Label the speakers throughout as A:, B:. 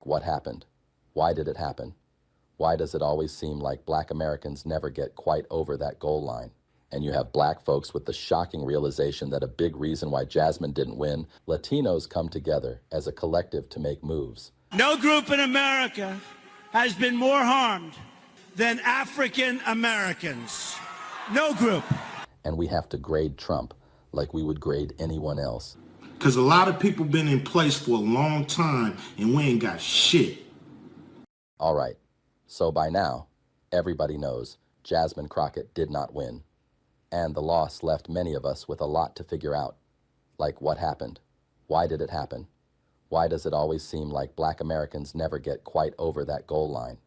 A: What happened? Why did it happen? Why does it always seem like Black Americans never get quite over that goal line? And you have Black folks with the shocking realization that a big reason why Jasmine didn't win, Latinos come together as a collective to make moves.
B: No group in America has been more harmed than African Americans. No group.
A: And we have to grade Trump like we would grade anyone else.
C: Because a lot of people been in place for a long time and we ain't got shit.
A: All right, so by now, everybody knows Jasmine Crokett did not win. And the loss left many of us with a lot to figure out. Like, what happened? Why did it happen? Why does it always seem like Black Americans never get quite over that goal line?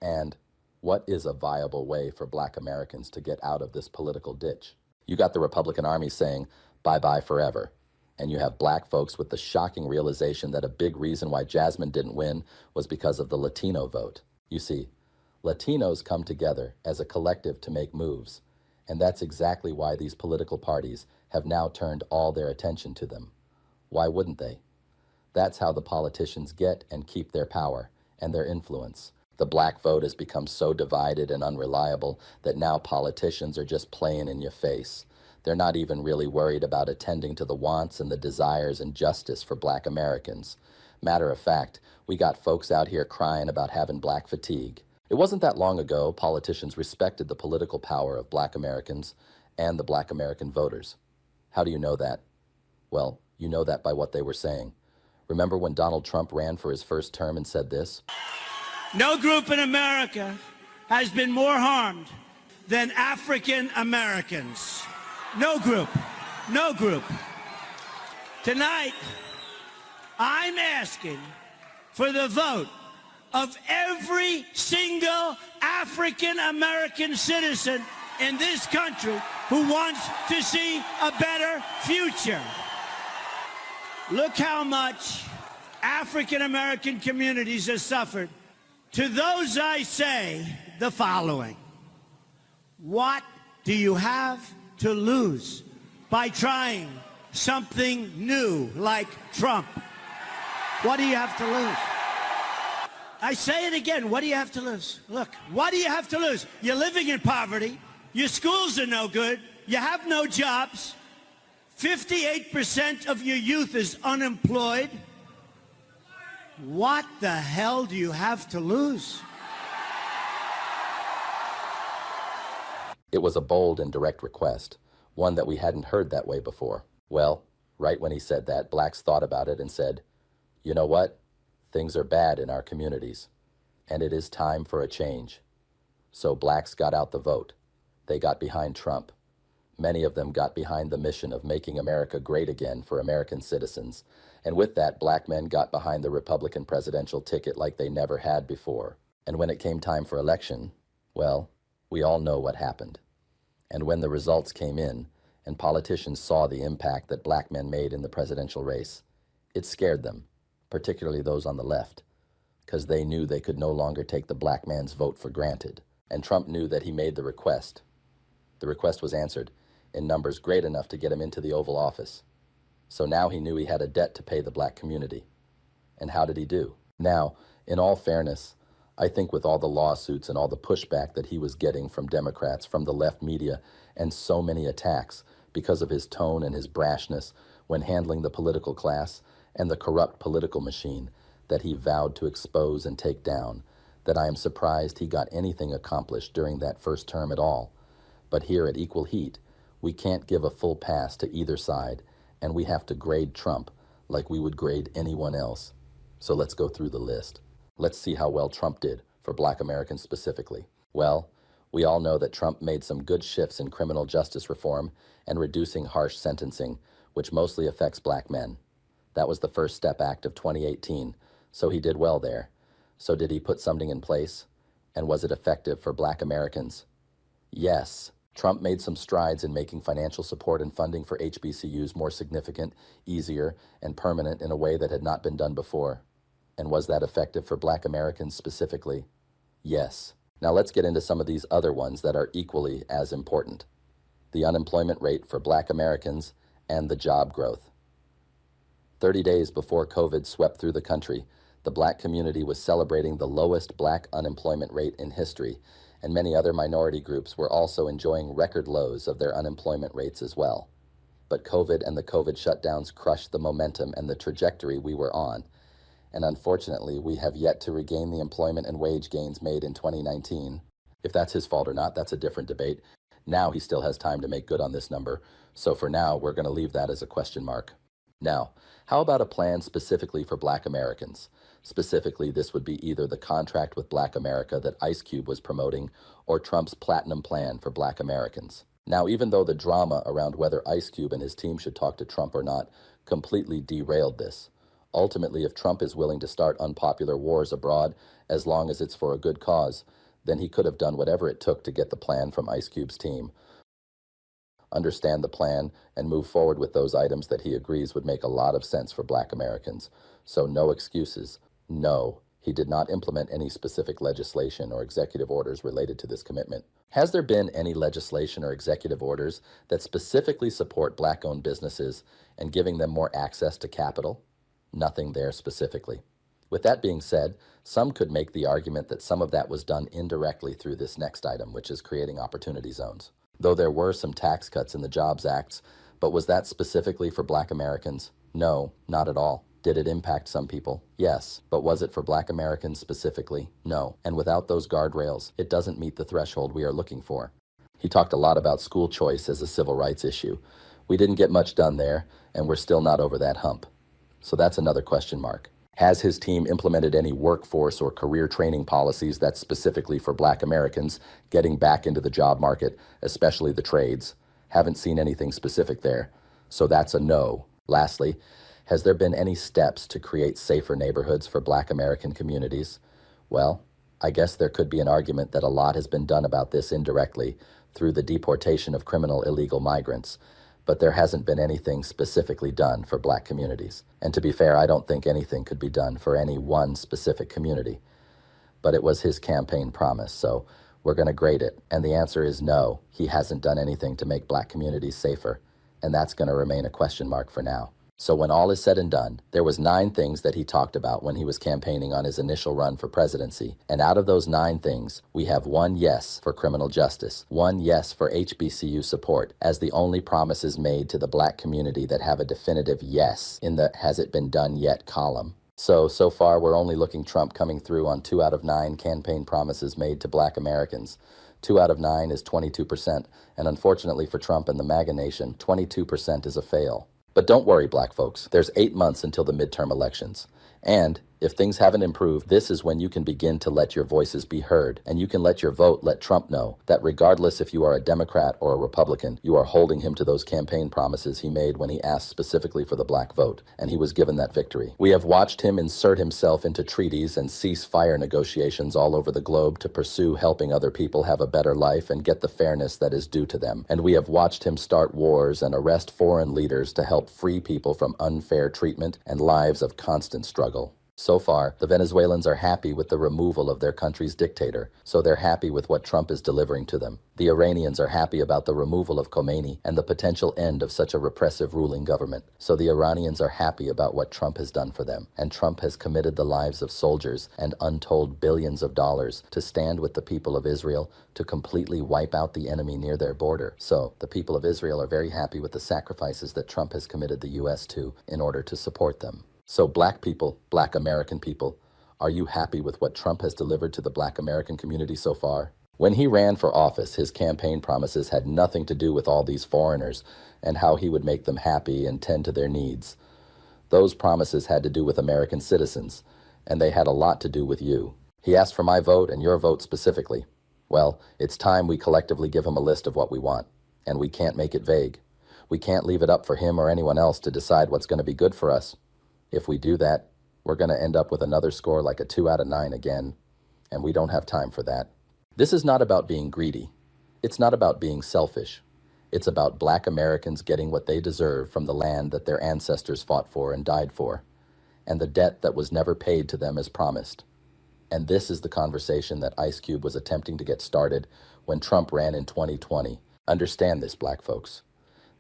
A: And what is a viable way for Black Americans to get out of this political ditch? You got the Republican Army saying, bye-bye forever. And you have Black folks with the shocking realization that a big reason why Jasmine didn't win was because of the Latino vote. You see, Latinos come together as a collective to make moves. And that's exactly why these political parties have now turned all their attention to them. Why wouldn't they? That's how the politicians get and keep their power and their influence. The Black vote has become so divided and unreliable that now politicians are just playing in your face. They're not even really worried about attending to the wants and the desires and justice for Black Americans. Matter of fact, we got folks out here crying about having Black fatigue. It wasn't that long ago politicians respected the political power of Black Americans and the Black American voters. How do you know that? Well, you know that by what they were saying. Remember when Donald Trump ran for his first term and said this?
B: No group in America has been more harmed than African Americans. No group. No group. Tonight, I'm asking for the vote of every single African American citizen in this country who wants to see a better future. Look how much African American communities have suffered. To those I say the following: what do you have to lose by trying something new like Trump? What do you have to lose? I say it again, what do you have to lose? Look, what do you have to lose? You're living in poverty, your schools are no good, you have no jobs, 58% of your youth is unemployed. What the hell do you have to lose?
A: It was a bold and direct request, one that we hadn't heard that way before. Well, right when he said that, Blacks thought about it and said, you know what? Things are bad in our communities, and it is time for a change. So Blacks got out the vote. They got behind Trump. Many of them got behind the mission of making America great again for American citizens. And with that, Black men got behind the Republican presidential ticket like they never had before. And when it came time for election, well, we all know what happened. And when the results came in, and politicians saw the impact that Black men made in the presidential race, it scared them, particularly those on the left, because they knew they could no longer take the Black man's vote for granted. And Trump knew that he made the request. The request was answered in numbers great enough to get him into the Oval Office. So now he knew he had a debt to pay the Black community. And how did he do? Now, in all fairness, I think with all the lawsuits and all the pushback that he was getting from Democrats, from the left media, and so many attacks because of his tone and his brashness when handling the political class and the corrupt political machine that he vowed to expose and take down, that I am surprised he got anything accomplished during that first term at all. But here at Equal Heat, we can't give a full pass to either side, and we have to grade Trump like we would grade anyone else. So let's go through the list. Let's see how well Trump did for Black Americans specifically. Well, we all know that Trump made some good shifts in criminal justice reform and reducing harsh sentencing, which mostly affects Black men. That was the First Step Act of 2018, so he did well there. So did he put something in place? And was it effective for Black Americans? Yes. Trump made some strides in making financial support and funding for HBCUs more significant, easier, and permanent in a way that had not been done before. And was that effective for Black Americans specifically? Yes. Now let's get into some of these other ones that are equally as important. The unemployment rate for Black Americans and the job growth. 30 days before COVID swept through the country, The black community was celebrating the lowest black unemployment rate in history, and many other minority groups were also enjoying record lows of their unemployment rates as well. But COVID and the COVID shutdowns crushed the momentum and the trajectory we were on. And unfortunately, we have yet to regain the employment and wage gains made in 2019. If that's his fault or not, that's a different debate. Now he still has time to make good on this number. So for now, we're going to leave that as a question mark. Now, how about a plan specifically for Black Americans? Specifically, this would be either the contract with Black America that Ice Cube was promoting or Trump's Platinum Plan for Black Americans. Now, even though the drama around whether Ice Cube and his team should talk to Trump or not completely derailed this, ultimately, if Trump is willing to start unpopular wars abroad, as long as it's for a good cause, then he could have done whatever it took to get the plan from Ice Cube's team, understand the plan, and move forward with those items that he agrees would make a lot of sense for Black Americans. So no excuses. No, he did not implement any specific legislation or executive orders related to this commitment. Has there been any legislation or executive orders that specifically support Black-owned businesses and giving them more access to capital? Nothing there specifically. With that being said, some could make the argument that some of that was done indirectly through this next item, which is creating opportunity zones. Though there were some tax cuts in the Jobs Acts, but was that specifically for Black Americans? No, not at all. Did it impact some people? Yes. But was it for Black Americans specifically? No. And without those guardrails, it doesn't meet the threshold we are looking for. He talked a lot about school choice as a civil rights issue. We didn't get much done there, and we're still not over that hump. So that's another question mark. Has his team implemented any workforce or career training policies that's specifically for Black Americans getting back into the job market, especially the trades? Haven't seen anything specific there. So that's a no. Lastly, has there been any steps to create safer neighborhoods for Black American communities? Well, I guess there could be an argument that a lot has been done about this indirectly through the deportation of criminal illegal migrants, but there hasn't been anything specifically done for Black communities. And to be fair, I don't think anything could be done for any one specific community. But it was his campaign promise, so we're going to grade it. And the answer is no, he hasn't done anything to make Black communities safer. And that's going to remain a question mark for now. So when all is said and done, there was 9 things that he talked about when he was campaigning on his initial run for presidency. And out of those 9 things, we have 1 yes for criminal justice, 1 yes for HBCU support, as the only promises made to the Black community that have a definitive yes in the has it been done yet column. So far we're only looking Trump coming through on 2 out of 9 campaign promises made to Black Americans. 2 out of 9 is 22%, and unfortunately for Trump and the MAGA nation, 22% is a fail. But don't worry, Black folks, there's 8 months until the midterm elections. And if things haven't improved, this is when you can begin to let your voices be heard, and you can let your vote let Trump know that regardless if you are a Democrat or a Republican, you are holding him to those campaign promises he made when he asked specifically for the Black vote, and he was given that victory. We have watched him insert himself into treaties and ceasefire negotiations all over the globe to pursue helping other people have a better life and get the fairness that is due to them. And we have watched him start wars and arrest foreign leaders to help free people from unfair treatment and lives of constant struggle. So far, the Venezuelans are happy with the removal of their country's dictator, so they're happy with what Trump is delivering to them. The Iranians are happy about the removal of Khomeini and the potential end of such a repressive ruling government, so the Iranians are happy about what Trump has done for them. And Trump has committed the lives of soldiers and untold billions of dollars to stand with the people of Israel to completely wipe out the enemy near their border. So the people of Israel are very happy with the sacrifices that Trump has committed the U.S. to in order to support them. So Black people, Black American people, are you happy with what Trump has delivered to the Black American community so far? When he ran for office, his campaign promises had nothing to do with all these foreigners and how he would make them happy and tend to their needs. Those promises had to do with American citizens, and they had a lot to do with you. He asked for my vote and your vote specifically. Well, it's time we collectively give him a list of what we want, and we can't make it vague. We can't leave it up for him or anyone else to decide what's going to be good for us. If we do that, we're going to end up with another score like a 2 out of 9 again, and we don't have time for that. This is not about being greedy. It's not about being selfish. It's about Black Americans getting what they deserve from the land that their ancestors fought for and died for, and the debt that was never paid to them as promised. And this is the conversation that Ice Cube was attempting to get started when Trump ran in 2020. Understand this, Black folks.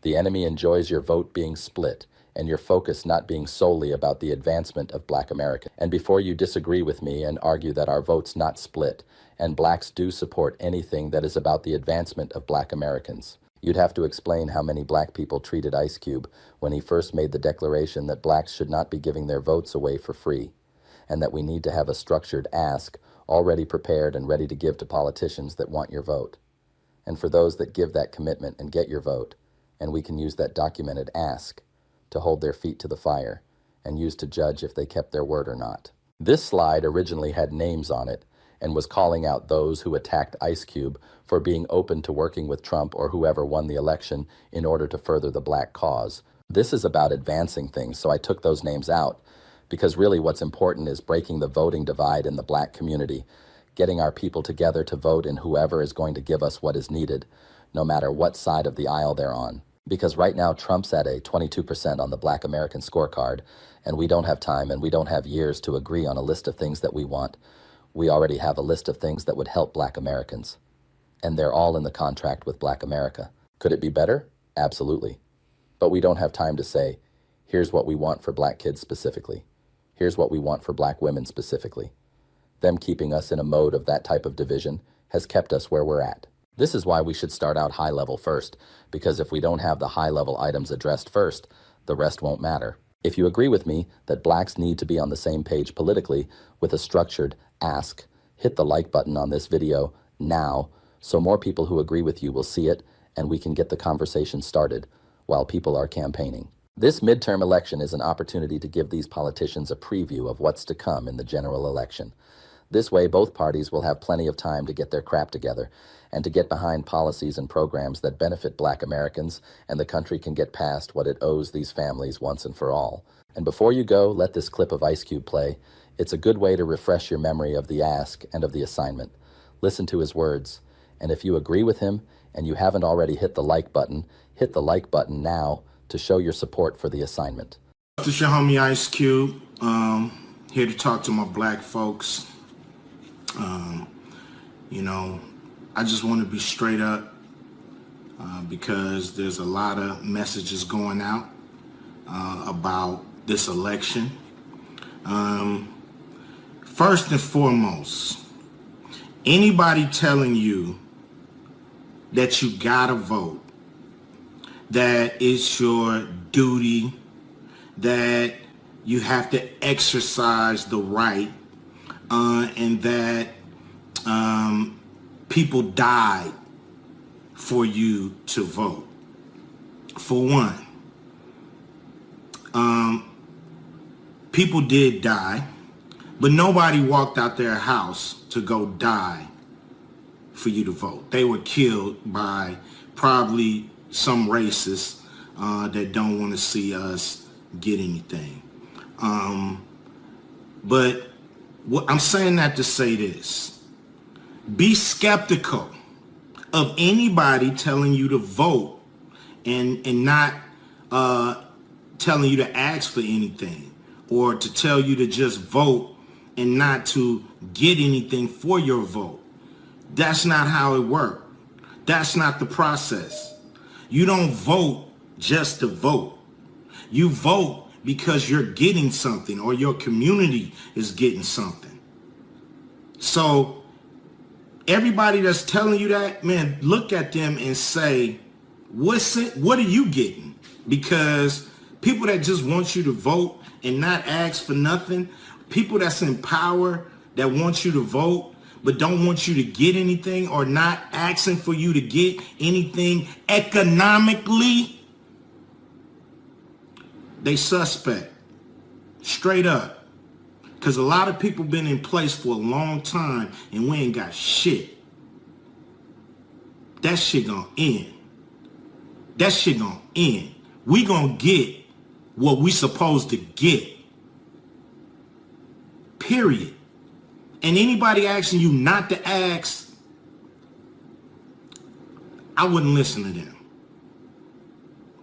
A: The enemy enjoys your vote being split and your focus not being solely about the advancement of Black America. And before you disagree with me and argue that our vote's not split, and blacks do support anything that is about the advancement of Black Americans, you'd have to explain how many black people treated Ice Cube when he first made the declaration that blacks should not be giving their votes away for free, and that we need to have a structured ask already prepared and ready to give to politicians that want your vote. And for those that give that commitment and get your vote, and we can use that documented ask to hold their feet to the fire and use to judge if they kept their word or not. This slide originally had names on it and was calling out those who attacked Ice Cube for being open to working with Trump or whoever won the election in order to further the black cause. This is about advancing things, so I took those names out because really what's important is breaking the voting divide in the black community, getting our people together to vote in whoever is going to give us what is needed, no matter what side of the aisle they're on. Because right now Trump's at a 22% on the Black American scorecard, and we don't have time and we don't have years to agree on a list of things that we want. We already have a list of things that would help Black Americans, and they're all in the contract with Black America. Could it be better? Absolutely. But we don't have time to say, here's what we want for black kids specifically. Here's what we want for black women specifically. Them keeping us in a mode of that type of division has kept us where we're at. This is why we should start out high level first, because if we don't have the high level items addressed first, the rest won't matter. If you agree with me that blacks need to be on the same page politically with a structured ask, hit the like button on this video now so more people who agree with you will see it and we can get the conversation started while people are campaigning. This midterm election is an opportunity to give these politicians a preview of what's to come in the general election. This way, both parties will have plenty of time to get their crap together and to get behind policies and programs that benefit Black Americans, and the country can get past what it owes these families once and for all. And before you go, let this clip of Ice Cube play. It's a good way to refresh your memory of the ask and of the assignment. Listen to his words, and if you agree with him and you haven't already hit the like button now to show your support for the assignment.
C: This is your homie Ice Cube, here to talk to my black folks. I just want to be straight up because there's a lot of messages going out about this election. First and foremost, anybody telling you that you gotta vote, that it's your duty, that you have to exercise the right, and that people died for you to vote. For one, people did die, but nobody walked out their house to go die for you to vote. They were killed by probably some racists that don't want to see us get anything. But I'm saying that to say this. Be skeptical of anybody telling you to vote and not telling you to ask for anything, or to tell you to just vote and not to get anything for your vote. That's not how it works. That's not the process. You don't vote just to vote. You vote because you're getting something, or your community is getting something. So everybody that's telling you that, man, look at them and say, what are you getting? Because people that just want you to vote and not ask for nothing, people that's in power that want you to vote but don't want you to get anything, or not asking for you to get anything economically, they suspect, straight up. Because a lot of people been in place for a long time and we ain't got shit. That shit gonna end. That shit gonna end. We gonna get what we supposed to get. Period. And anybody asking you not to ask, I wouldn't listen to them.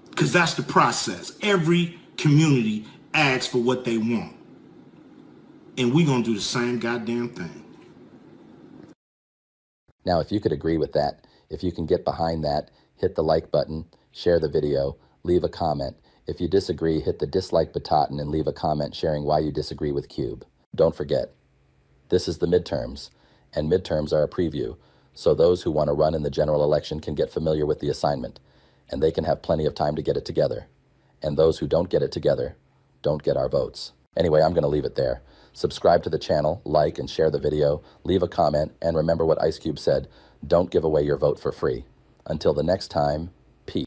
C: Because that's the process. Every community asks for what they want. And we gonna do the same goddamn thing.
A: Now, if you could agree with that, if you can get behind that, hit the like button, share the video, leave a comment. If you disagree, hit the dislike button and leave a comment sharing why you disagree with Cube. Don't forget, this is the midterms, and midterms are a preview, so those who want to run in the general election can get familiar with the assignment, and they can have plenty of time to get it together. And those who don't get it together don't get our votes. Anyway, I'm going to leave it there. Subscribe to the channel, like and share the video, leave a comment, and remember what Ice Cube said, don't give away your vote for free. Until the next time,